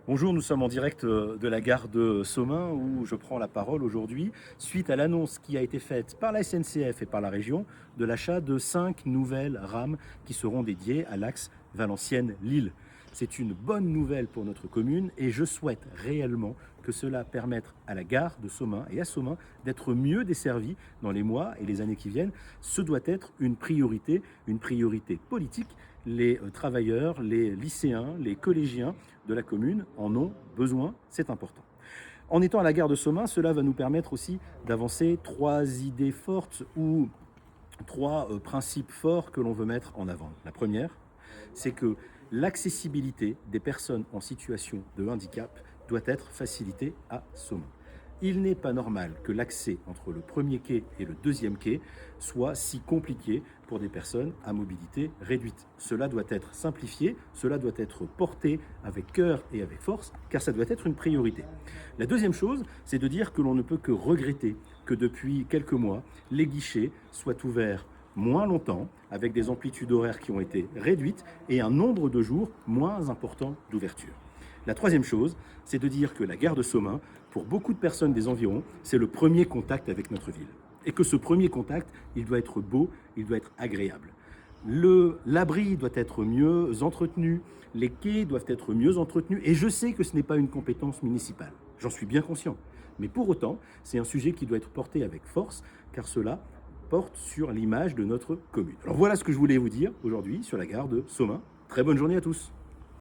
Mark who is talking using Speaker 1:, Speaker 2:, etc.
Speaker 1: Bonjour, nous sommes en direct de la gare de Somain où je prends la parole aujourd'hui suite à l'annonce qui a été faite par la SNCF et par la région de l'achat de 5 nouvelles rames qui seront dédiées à l'axe Valenciennes-Lille. C'est une bonne nouvelle pour notre commune et je souhaite réellement que cela permette à la gare de Somain et à Somain d'être mieux desservie dans les mois et les années qui viennent. Ce doit être une priorité politique. Les travailleurs, les lycéens, les collégiens de la commune en ont besoin, c'est important. En étant à la gare de Somain, cela va nous permettre aussi d'avancer 3 idées fortes ou 3 principes forts que l'on veut mettre en avant. La première, c'est que l'accessibilité des personnes en situation de handicap doit être facilitée à Somain. Il n'est pas normal que l'accès entre le premier quai et le deuxième quai soit si compliqué pour des personnes à mobilité réduite. Cela doit être simplifié, cela doit être porté avec cœur et avec force, car ça doit être une priorité. La deuxième chose, c'est de dire que l'on ne peut que regretter que depuis quelques mois, les guichets soient ouverts moins longtemps, avec des amplitudes horaires qui ont été réduites et un nombre de jours moins important d'ouverture. La troisième chose, c'est de dire que la gare de Somain, pour beaucoup de personnes des environs, c'est le premier contact avec notre ville. Et que ce premier contact, il doit être beau, il doit être agréable. L'abri doit être mieux entretenu, les quais doivent être mieux entretenus, et je sais que ce n'est pas une compétence municipale, j'en suis bien conscient. Mais pour autant, c'est un sujet qui doit être porté avec force, car cela porte sur l'image de notre commune. Alors voilà ce que je voulais vous dire aujourd'hui sur la gare de Somain. Très bonne journée à tous.